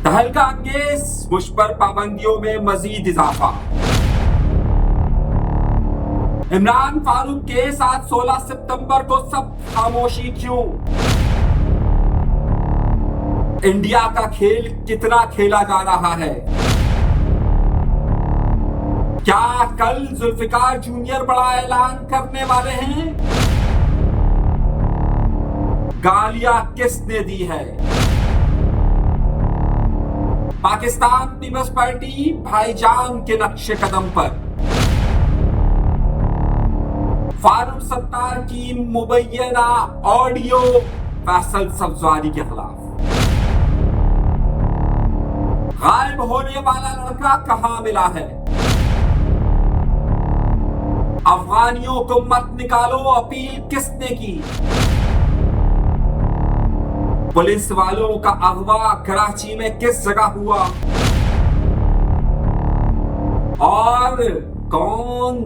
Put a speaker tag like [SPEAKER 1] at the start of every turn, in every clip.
[SPEAKER 1] तहलका अंगेज मुझ पर पाबंदियों में मजीद इजाफा। इमरान फारूक के साथ 16 सितंबर को सब खामोशी क्यों? इंडिया का खेल कितना खेला जा रहा है? क्या कल जुल्फिकार जूनियर बड़ा ऐलान करने वाले हैं? गालियां किसने दी है? पाकिस्तान पीपल्स पार्टी भाईजान के नक्शे कदम पर। फारूक सत्तार की मुबैना ऑडियो फैसल सब्जवारी के खिलाफ। गायब होने वाला लड़का कहां मिला है? अफगानियों को मत निकालो अपील किसने की? पुलिस वालों का अगवा कराची में किस जगह हुआ? और कौन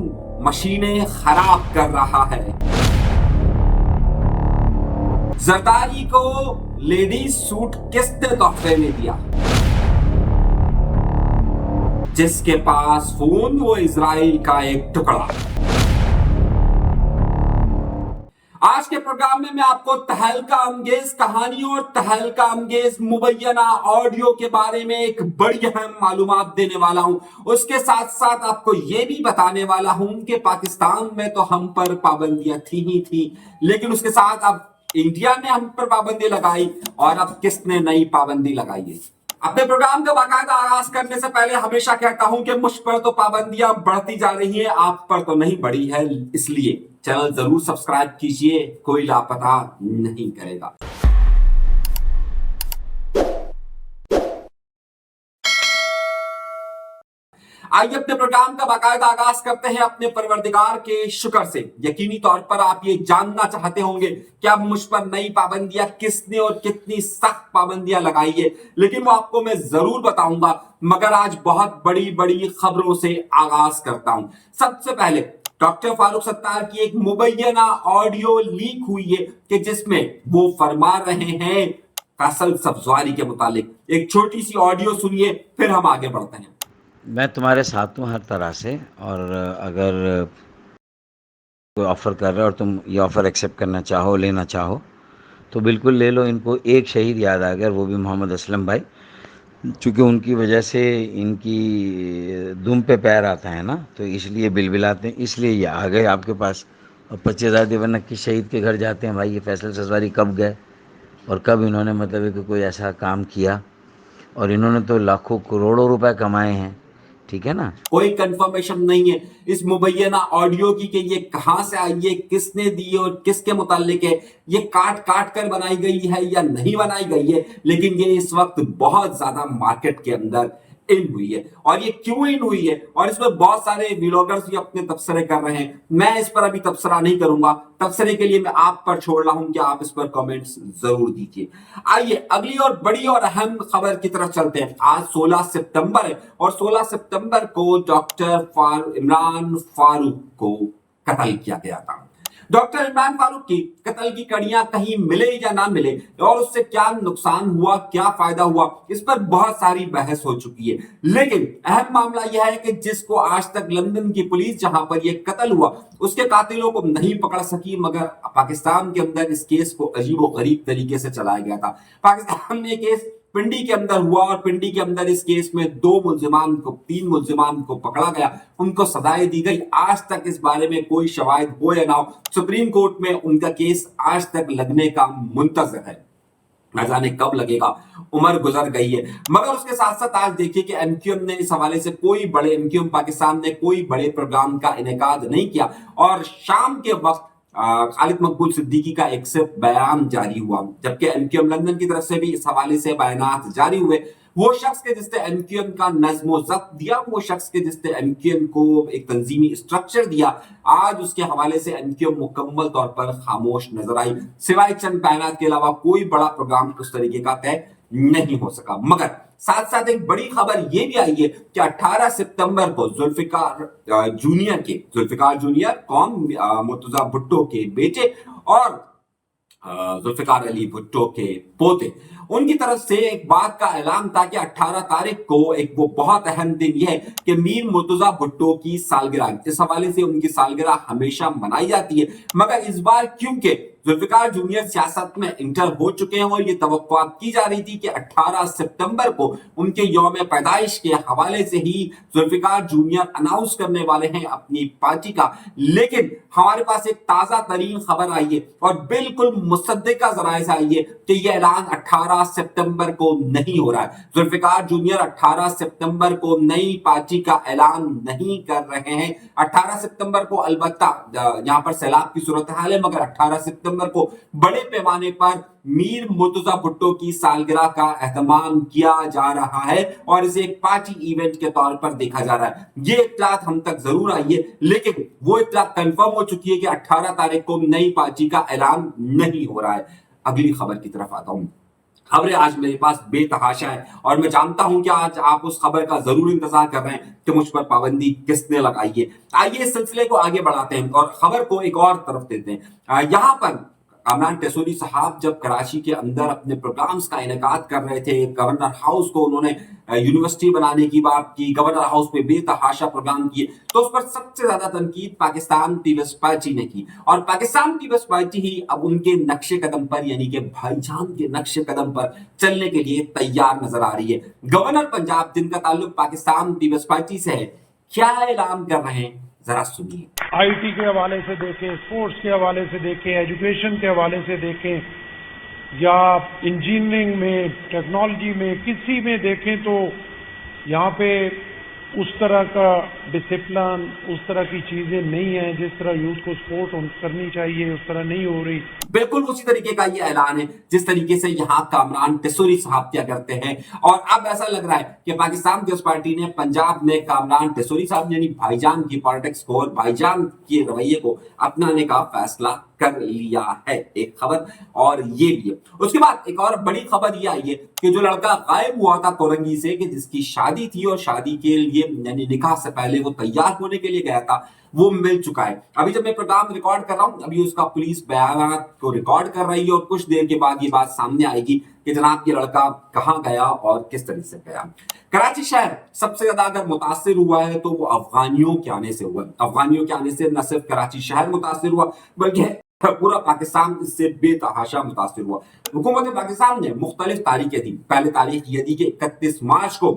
[SPEAKER 1] मशीनें खराब कर रहा है? जरदारी को लेडीज सूट किसने तोहफे में दिया? जिसके पास फोन वो इजराइल का एक टुकड़ा। आज के प्रोग्राम में मैं आपको तहलका अंगेज कहानी और तहलका अंगेज मुबैना ऑडियो के बारे में एक बड़ी अहम मालूमात देने वाला हूं। उसके साथ साथ आपको यह भी बताने वाला हूं कि पाकिस्तान में तो हम पर पाबंदियां थी ही थी, लेकिन उसके साथ अब इंडिया ने हम पर पाबंदी लगाई और अब किसने नई पाबंदी लगाई है। अपने प्रोग्राम का बाकायदा आगाज करने से पहले हमेशा कहता हूं कि मुझ पर तो पाबंदियां बढ़ती जा रही हैं, आप पर तो नहीं बढ़ी है, इसलिए चैनल जरूर सब्सक्राइब कीजिए, कोई लापता नहीं करेगा। आइए अपने प्रोग्राम का बाकायदा आगाज करते हैं अपने परवरदिगार के शुक्र से। यकीनी तौर पर आप ये जानना चाहते होंगे कि अब मुझ पर नई पाबंदियां किसने और कितनी सख्त पाबंदियां लगाई है, लेकिन वो आपको मैं जरूर बताऊंगा। मगर आज बहुत बड़ी बड़ी खबरों से आगाज करता हूं। सबसे पहले डॉक्टर फारूक सत्तार की एक मुबैना ऑडियो लीक हुई है कि जिसमें वो फरमा रहे हैं फैसल सब्जवारी के मुतालिक। एक छोटी सी ऑडियो सुनिए, फिर हम आगे बढ़ते हैं।
[SPEAKER 2] मैं तुम्हारे साथ हूँ हर तरह से, और अगर कोई ऑफ़र कर रहा है और तुम ये ऑफ़र एक्सेप्ट करना चाहो, लेना चाहो, तो बिल्कुल ले लो। इनको एक शहीद याद आ गया, वो भी मोहम्मद असलम भाई, चूँकि उनकी वजह से इनकी दुम पे पैर आता है ना, तो इसलिए बिलबिलाते हैं, इसलिए ये आ गए आपके पास। और 25,000 देवाना किस शहीद के घर जाते हैं भाई? ये फैसल सब्जवारी कब गए और कब इन्होंने मतलब कि कोई ऐसा काम किया? और इन्होंने तो लाखों करोड़ों रुपए कमाए हैं, ठीक है ना।
[SPEAKER 1] कोई कंफर्मेशन नहीं है इस मुबैना ऑडियो की कि ये कहां से आई है, किसने दी और किसके मुतालिक है, ये काट काट कर बनाई गई है या नहीं बनाई गई है, लेकिन ये इस वक्त बहुत ज्यादा मार्केट के अंदर इन हुई है। और ये क्यों इन हुई है, और इसमें बहुत सारे व्लॉगर्स भी अपने तबसरे कर रहे हैं। मैं इस पर अभी तबसरा नहीं करूंगा, तबसरे के लिए मैं आप पर छोड़ रहा हूं कि आप इस पर कमेंट्स जरूर दीजिए। आइए अगली और बड़ी और अहम खबर की तरफ चलते हैं। आज 16 सितंबर है और 16 सितंबर को डॉक्टर इमरान फारूक को कत्ल किया गया था। डॉक्टर इमरान फारूक की कत्ल की कड़ियां कहीं मिले या ना मिले, और उससे क्या नुकसान हुआ, क्या फायदा हुआ, इस पर बहुत सारी बहस हो चुकी है। लेकिन अहम मामला यह है कि जिसको आज तक लंदन की पुलिस जहां पर यह कत्ल हुआ उसके कातिलों को नहीं पकड़ सकी, मगर पाकिस्तान के अंदर इस केस को अजीबोगरीब तरीके से चलाया गया था। पाकिस्तान में केस पिंडी के अंदर हुआ और पिंडी के अंदर इस केस में 3 मुल्जिमान को पकड़ा गया, उनको सजाएं दी गई। आज तक इस बारे में कोई शवाहिद हो या ना हो, सुप्रीम कोर्ट में उनका केस आज तक लगने का मुंतजर है। न जाने कब लगेगा, उम्र गुजर गई है। मगर उसके साथ साथ आज देखिए कि एमक्यूएम ने इस हवाले से एमक्यूएम पाकिस्तान ने कोई बड़े प्रोग्राम का इनेकाद नहीं किया, और शाम के वक्त खालिद मकबूल सिद्दीकी का एक से बयान जारी हुआ, जबकि एमक्यूएम लंदन की तरफ से भी इस हवाले से बयानात जारी हुए। वो शख्स के जिसने एमक्यूएम का नज़्म ज़ब्त दिया, वो शख्स के जिसने एमक्यूएम को एक तंजीमी स्ट्रक्चर दिया, आज उसके हवाले से एमक्यूएम मुकम्मल तौर पर खामोश नजर आई। सिवाय चंद बयानात के अलावा कोई बड़ा प्रोग्राम उस तरीके का तय नहीं हो सका। मगर साथ साथ एक बड़ी खबर यह भी आई है कि 18 सितंबर को जुल्फिकार जूनियर कौन, मुर्तजा भुट्टो के बेटे और जुल्फिकार अली भुट्टो के पोते, उनकी तरफ से एक बात का ऐलान था कि 18 तारीख को एक वो बहुत अहम दिन यह है कि मीर मुर्तजा भुट्टो की सालगिरह, इस हवाले से उनकी सालगिरह हमेशा मनाई जाती है, मगर इस बार क्योंकि जुल्फिकार जूनियर सियासत में इंटर हो चुके हैं और ये तवक्कुआत की जा रही थी कि 18 सितंबर को उनके यौम पैदाइश के हवाले से ही जुल्फिकार जूनियर अनाउंस करने वाले हैं अपनी पार्टी का, लेकिन हमारे पास एक ताजा तरीन खबर आई है और बिल्कुल मुसद्दिका जराए से आई है कि यह ऐलान 18 सितंबर को नहीं हो रहा है। जुल्फिकार जूनियर 18 सितंबर को नई पार्टी का ऐलान नहीं कर रहे हैं। 18 सितंबर को अलबत्ता यहां पर सैलाब की सूरत हाल है, मगर 18 सितंबर को बड़े पैमाने पर मीर मुर्तजा भुट्टो की सालगिरह का एहतमाम किया जा रहा है और इसे एक पार्टी इवेंट के तौर पर देखा जा रहा है। ये इत्तलात हम तक जरूर आई है, लेकिन वो इत्तलात कंफर्म हो चुकी है कि 18 तारीख को नई पार्टी का ऐलान नहीं हो रहा है। अगली खबर की तरफ आता हूं। खबरें आज मेरे पास बेतहाशा है और मैं जानता हूं कि आज आप उस खबर का जरूर इंतजार कर रहे हैं कि मुझ पर पाबंदी किसने लगाई है। आइए इस सिलसिले को आगे बढ़ाते हैं और खबर को एक और तरफ देते हैं। यहां पर कामरान टेसोरी साहब जब कराची के अंदर अपने प्रोग्राम्स का इनेकाद कर रहे थे, गवर्नर हाउस को उन्होंने यूनिवर्सिटी बनाने की बात की, गवर्नर हाउस पे बेतहाशा प्रोग्राम किए, तो उस पर सबसे ज्यादा तनकीद पाकिस्तान पीपल्स पार्टी ने की और पाकिस्तान पीपल्स पार्टी ही अब उनके नक्शे कदम पर यानी कि भाईजान के नक्शे कदम पर चलने के लिए तैयार नजर आ रही है। गवर्नर पंजाब जिनका ताल्लुक पाकिस्तान पीपल्स पार्टी से है, क्या ऐलान कर रहे हैं जरा सुनिए।
[SPEAKER 3] आईटी के हवाले से देखें, स्पोर्ट्स के हवाले से देखें, एजुकेशन के हवाले से देखें या इंजीनियरिंग में, टेक्नोलॉजी में, किसी में देखें तो यहाँ पे उस तरह का डिसिप्लिन, उस तरह की चीजें नहीं है जिस तरह यूथ को सपोर्ट करनी चाहिए, उस तरह नहीं हो रही।
[SPEAKER 1] बिल्कुल उसी तरीके का ये ऐलान है जिस तरीके से यहाँ कामरान टेसोरी साहब क्या करते हैं और अब ऐसा लग रहा है कि पाकिस्तान पीपल्स पार्टी ने पंजाब में कामरान टेसोरी साहब यानी भाईजान की पॉलिटिक्स को और भाईजान के रवैये को अपनाने का फैसला कर लिया है। एक खबर और ये भी है। उसके बाद एक और बड़ी खबर ये आई है कि जो लड़का गायब हुआ था कोरंगी से, कि जिसकी शादी थी और शादी के लिए यानी निकाह से पहले वो तैयार होने के लिए गया था, वो मिल चुका है। अभी जब मैं प्रोग्राम रिकॉर्ड कर रहा हूं, अभी उसका पुलिस बयान को रिकॉर्ड कर रही है और कुछ देर के बाद ये बात सामने आएगी कि जनाब ये लड़का कहां गया और किस तरह से गया। कराची शहर सबसे ज्यादा अगर मुतासिर हुआ है तो वो अफगानियों के आने से हुआ। अफगानियों के आने से न सिर्फ कराची शहर मुतासिर हुआ बल्कि पूरा पाकिस्तान इससे बेतहाशा मुतासिर हुआ। हुकूमत पाकिस्तान ने मुख्तलिफ तारीखें दी। पहले तारीख ये दी कि 31 मार्च को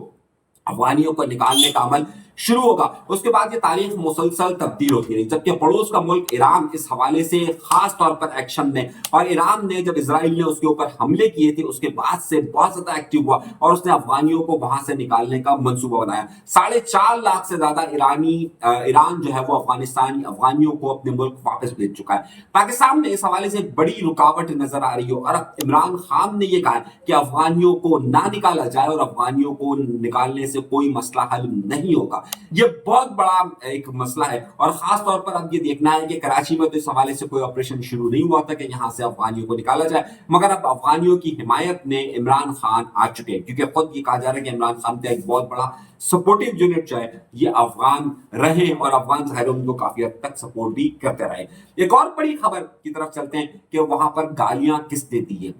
[SPEAKER 1] अफगानियों को निकालने का अमल शुरू होगा। उसके बाद ये तारीख मुसलसल तब्दील होती रही, जबकि पड़ोस का मुल्क ईरान इस हवाले से खास तौर पर एक्शन ने, और ईरान ने जब इजराइल ने उसके ऊपर हमले किए थे उसके बाद से बहुत ज्यादा एक्टिव हुआ और उसने अफगानियों को वहां से निकालने का मंसूबा बनाया। 4.5 लाख से ज्यादा ईरान जो है वो अफगानिस्तानी अफगानियों को अपने मुल्क वापस भेज चुका है। पाकिस्तान में इस हवाले से बड़ी रुकावट नजर आ रही है और अब इमरान खान ने यह कहा कि अफगानियों को ना निकाला जाए और अफगानियों को निकालने से कोई मसला हल नहीं होगा। ये बहुत बड़ा एक मसला है और खास तौर पर अब ये देखना है कि कराची में तो इस हवाले से कोई ऑपरेशन शुरू नहीं हुआ था कि यहां से अफगानियों को निकाला जाए, मगर अब अफगानियों की हिमायत में इमरान खान आ चुके हैं, क्योंकि खुद ये कहा जा रहा है कि इमरान खान का एक बहुत बड़ा सपोर्टिव यूनिट जो है ये अफगान रहे और अफगान जाहिर उनको काफी हद तक सपोर्ट भी करते रहे। एक और बड़ी खबर की तरफ चलते हैं कि वहां पर गालियां किसने दी है।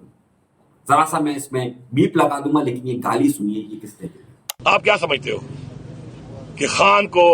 [SPEAKER 1] जरा सा मैं इसमें बीप लगा दूंगा, लेकिन ये गाली सुनिए ये किसने दी।
[SPEAKER 4] आप क्या समझते हो कि खान को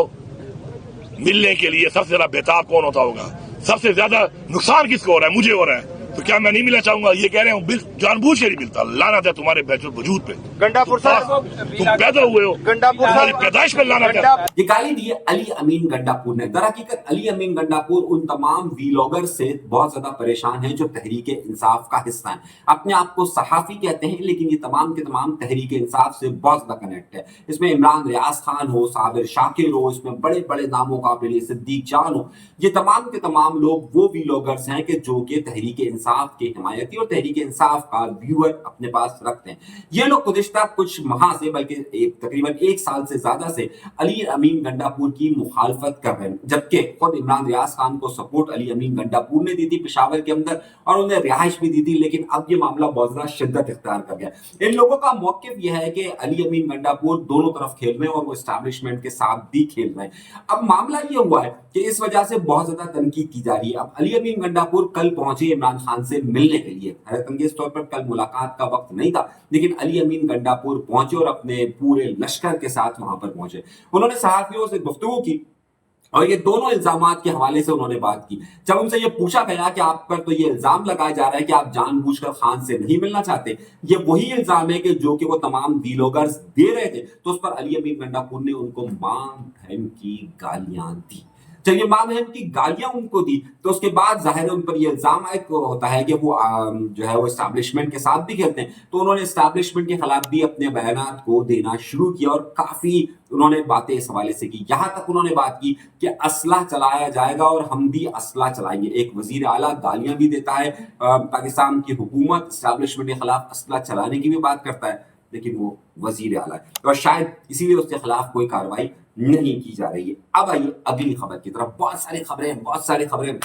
[SPEAKER 4] मिलने के लिए सबसे ज्यादा बेताब कौन होता होगा? सबसे ज्यादा नुकसान किसको हो रहा है? मुझे हो रहा है। तो क्या मैं नहीं मिलना चाहूंगा? ये कह रहे हो जानबूझ के नहीं मिलता। लानत है तुम्हारे वजूद पे।
[SPEAKER 5] गंडापुर साहब
[SPEAKER 4] तुम पैदा हुए हो,
[SPEAKER 5] गंडापुर
[SPEAKER 4] तुम्हारी पैदाइश में लानत है।
[SPEAKER 1] ये गाली दी है अली अमीन गंडापुर ने। दरहकीकत अली अमीन गंडापुर उन तमाम वीलॉगर से बहुत ज्यादा परेशान हैं जो तहरीक इंसाफ का हिस्सा हैं। अपने आप को सहाफी कहते हैं, लेकिन ये तमाम के तमाम तहरीक इंसाफ से बहुत ज्यादा कनेक्ट है। इसमें इमरान रियाज खान हो, साबिर शाकिर हो, इसमें बड़े बड़े नामों का अपने लिए सिद्दीक जान हो, ये तमाम के तमाम लोग वो वीलॉगर्स हैं कि जो कि तहरीक इंसाफ के हिमायती और तहरीक इंसाफ का व्यूअर अपने पास रखते हैं। ये लोग खुद गुज़िश्ता कुछ माह से बल्कि तकरीबन 1 साल से ज़्यादा से अली अमीन गंडापुर की मुखालफत कर रहे हैं, जबकि खुद इमरान रियाज खान को सपोर्ट अली अमीन गंडापुर ने दी थी पेशावर के अंदर और उन्हें रिहाइश भी दी थी, लेकिन अब ये मामला बहुत ज़्यादा शिद्दत इख्तियार कर गया। इन लोगों का मौक़िफ़ यह है कि अली अमीन गंडापुर दोनों तरफ खेल रहे हैं और वो एस्टैब्लिशमेंट के साथ भी खेल रहे हैं। अब मामला ये हुआ है कि इस वजह से बहुत ज़्यादा तनकीद की जा रही है। अब अली अमीन गंडापुर कल पहुंचे इमरान खान से मिलने के लिए, हैरत अंगेज तौर पर कल मुलाकात का वक्त नहीं था, लेकिन अली अमीन गंडापुर पहुंचे और अपने पूरे लश्कर के साथ वहां पर पहुंचे। उन्होंने सहाफ़ियों से गुफ्तगू की और ये दोनों इल्जामात के हवाले से उन्होंने बात की। जब उनसे ये पूछा गया कि आप पर तो ये इल्जाम लगाया जा रहा है कि आप जानबूझकर खान से नहीं मिलना चाहते, ये वही इल्जाम है कि जो कि वो तमाम डीलोगर्स दे रहे थे, तो उस पर अली अमीन गंडापुर ने उनको मां बहन की गालियां दी। जब ये मां बहन की गालियां उनको दी तो उसके बाद जाहिर है उन पर ये इल्जाम होता है कि वो जो है वो एस्टैब्लिशमेंट के साथ भी खेलते हैं, तो उन्होंने एस्टैब्लिशमेंट के खिलाफ भी अपने बयानात को देना शुरू किया और काफी उन्होंने बातें इस हवाले से की। यहां तक उन्होंने बात की कि असला चलाया जाएगा और हम भी असला चलाएंगे। एक वजीर आला गालियां भी देता है, पाकिस्तान की हुकूमत एस्टैब्लिशमेंट के खिलाफ असला चलाने की भी बात करता है, लेकिन वो वजीर आला है और शायद इसीलिए उसके खिलाफ कोई कार्रवाई नहीं की जा रही है। अब आइए अगली खबर की तरफ। बहुत सारी खबरें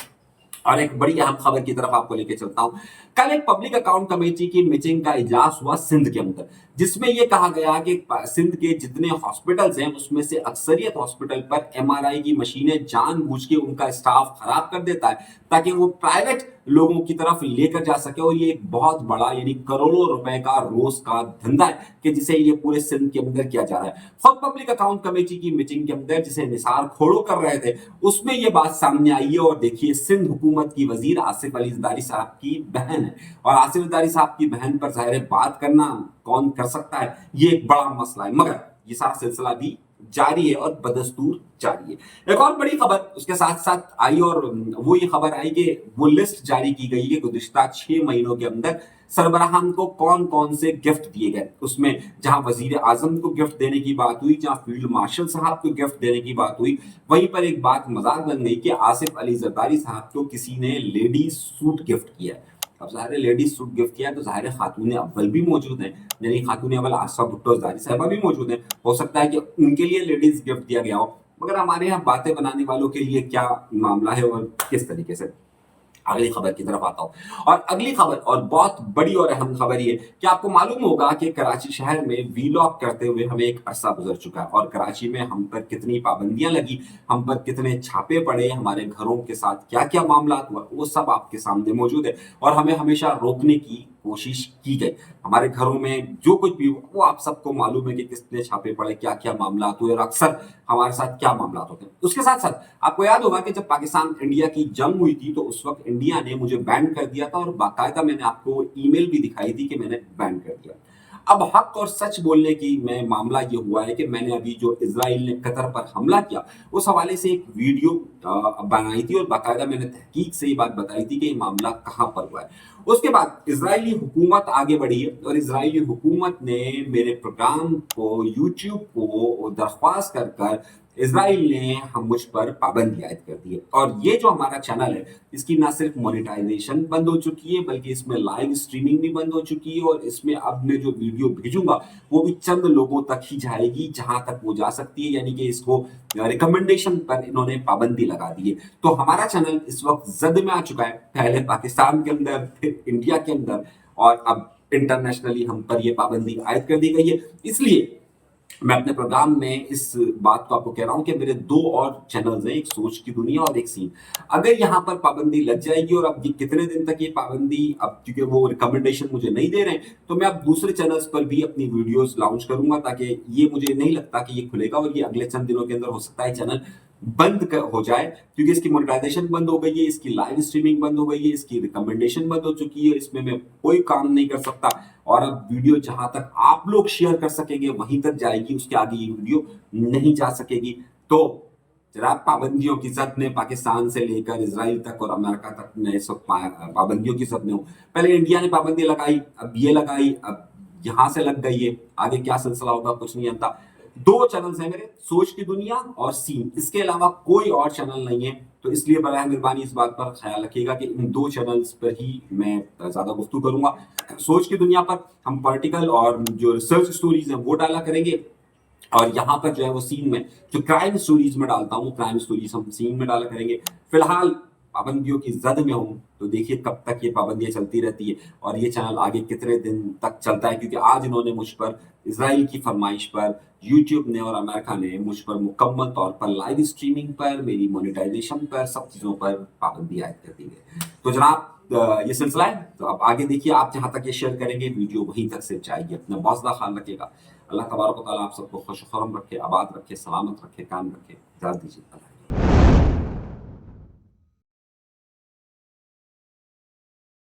[SPEAKER 1] और एक बड़ी अहम खबर की तरफ आपको लेके चलता हूं। कल एक पब्लिक अकाउंट कमेटी की मीटिंग का इजलास हुआ सिंध के अंदर, जिसमें यह कहा गया कि सिंध के जितने हॉस्पिटल्स हैं उसमें से अक्सरियत हॉस्पिटल पर एमआरआई की मशीनें जानबूझ के उनका स्टाफ खराब कर देता है ताकि वो प्राइवेट लोगों की तरफ लेकर जा सके, और ये एक बहुत बड़ा यानी करोड़ों रुपए का रोज का धंधा है कि जिसे ये पूरे सिंध के अंदर किया जा रहा है। खुद पब्लिक अकाउंट कमेटी की मीटिंग के अंदर जिसे निसार खोड़ो कर रहे थे, उसमें ये बात सामने आई है। और देखिए, सिंध हुकूमत की वजीर आसिफ अली जरदारी साहब की बहन है और आसिफ जरदारी साहब की बहन पर जाहिर बात करना कौन कर सकता है, ये एक बड़ा मसला है, मगर ये सारा सिलसिला भी जारी है और बदस्तूर जारी है। एक और बड़ी खबर उसके साथ साथ आई और वो ये खबर आई कि वो लिस्ट जारी की गई है गुज़िश्ता 6 महीनों के अंदर सरबराहान को कौन कौन से गिफ्ट दिए गए। उसमें जहां वजीर आजम को गिफ्ट देने की बात हुई, जहां फील्ड मार्शल साहब को गिफ्ट देने की बात हुई, वहीं पर एक बात मजाक बन गई कि आसिफ अली जरदारी साहब को किसी ने लेडीज सूट गिफ्ट किया है। अब ज़ाहिर लेडीज सूट गिफ्ट किया तो ज़ाहिर खातून अव्वल भी मौजूद हैं, यानी खातून अव्वल आसफा भुट्टो जरदारी साहिबा भी मौजूद हैं। हो सकता है कि उनके लिए लेडीज गिफ्ट दिया गया हो, मगर हमारे यहाँ बातें बनाने वालों के लिए क्या मामला है और किस तरीके से। अगली खबर की तरफ आता हूं और अगली खबर और बहुत बड़ी और अहम खबर ये कि आपको मालूम होगा कि कराची शहर में वीलॉग करते हुए हमें एक अरसा गुजर चुका है और कराची में हम पर कितनी पाबंदियां लगी, हम पर कितने छापे पड़े, हमारे घरों के साथ क्या क्या मामला हुआ, वो सब आपके सामने मौजूद है और हमें हमेशा रोकने की कोशिश की गई। हमारे घरों में जो कुछ भी हुआ वो आप सबको मालूम है कि कितने छापे पड़े, क्या क्या मामला हुए और अक्सर हमारे साथ क्या मामला होते हैं। उसके साथ साथ आपको याद होगा कि जब पाकिस्तान इंडिया की जंग हुई थी तो उस वक्त इंडिया ने मुझे बैन कर दिया था और बाकायदा मैंने आपको ईमेल भी दिखाई थी कि मैंने बैन कर दिया। अब हक और सच बोलने की में मामला ये हुआ है कि मैंने अभी जो इजराइल ने कतर पर हमला किया उस हवाले से एक वीडियो बनाई थी और बाकायदा मैंने तहकीक से ये बात बताई थी कि ये मामला कहां पर हुआ है। उसके बाद इजरायली हुकूमत आगे बढ़ी है और इजरायली हुकूमत ने मेरे प्रोग्राम को यूट्यूब को दरख्वास्त कर इजराइल ने हम मुझ पर पाबंदी आयद कर दी है और ये जो हमारा चैनल है इसकी ना सिर्फ मोनेटाइजेशन बंद हो चुकी है बल्कि इसमें लाइव स्ट्रीमिंग भी बंद हो चुकी है और इसमें अब मैं जो वीडियो भेजूंगा वो भी चंद लोगों तक ही जाएगी जहां तक वो जा सकती है, यानी कि इसको रिकमेंडेशन पर इन्होंने पाबंदी लगा दी है। तो हमारा चैनल इस वक्त जद में आ चुका है, पहले पाकिस्तान के अंदर फिर इंडिया के अंदर और अब इंटरनेशनली हम पर यह पाबंदी आयद कर दी गई है। इसलिए मैं अपने प्रोग्राम में इस बात को आपको कह रहा हूं कि मेरे 2 और चैनल्स हैं, एक सोच की दुनिया और एक सीन। अगर यहां पर पाबंदी लग जाएगी और अब ये कितने दिन तक ये पाबंदी, अब क्योंकि वो रिकमेंडेशन मुझे नहीं दे रहे हैं तो मैं अब दूसरे चैनल्स पर भी अपनी वीडियोस लॉन्च करूंगा ताकि ये मुझे नहीं लगता कि ये खुलेगा और ये अगले चंद दिनों के अंदर हो सकता है चैनल बंद हो जाए क्योंकि इसकी मोनेटाइजेशन बंद हो गई है, इसकी लाइव स्ट्रीमिंग बंद हो गई है, इसकी रिकमेंडेशन बंद हो चुकी है, इसमें मैं कोई काम नहीं कर सकता और अब वीडियो जहां तक आप लोग शेयर कर सकेंगे वहीं तक जाएगी, उसके आगे ये वीडियो नहीं जा सकेगी। तो जरा पाबंदियों की जद में पाकिस्तान से लेकर इजराइल तक और अमेरिका तक में इस वक्त पाबंदियों की जद में हो। पहले इंडिया ने पाबंदी लगाई, अब ये लगाई, अब यहां से लग गई है, आगे क्या सिलसिला होगा कुछ नहीं आता। دو چینلز ہیں میرے, سوچ کی دنیا اور سین, اس کے علاوہ کوئی اور چینل نہیں ہے. تو اس لیے براہ مہربانی اس بات پر خیال رکھیے گا کہ ان دو چینلز پر ہی میں زیادہ گفتگو کروں گا. سوچ کی دنیا پر ہم پارٹیکل اور جو ریسرچ سٹوریز ہیں وہ ڈالا کریں گے, اور یہاں پر جو ہے وہ سین میں جو کرائم سٹوریز میں ڈالتا ہوں, کرائم سٹوریز ہم سین میں ڈالا کریں گے. فی الحال پابندیوں کی زد میں ہوں, تو دیکھیے کب تک یہ پابندیاں چلتی رہتی ہے اور یہ چینل آگے کتنے دن تک چلتا ہے, کیونکہ آج انہوں نے مجھ پر اسرائیل کی فرمائش پر یوٹیوب نے اور امریکہ نے مجھ پر مکمل طور پر لائیو اسٹریمنگ پر, میری مونیٹائزیشن پر, سب چیزوں پر پابندی عائد کر دی ہے. تو جناب یہ سلسلہ ہے, تو اب آگے دیکھیے آپ جہاں تک یہ شیئر کریں گے ویڈیو وہیں تک سے جائے گی. اپنا بہت زیادہ خیال رکھیے گا. اللہ تبارک و تعالیٰ آپ سب کو خوش و خرم رکھے, آباد رکھے, سلامت رکھے, کام رکھے. اجازت دیجیے.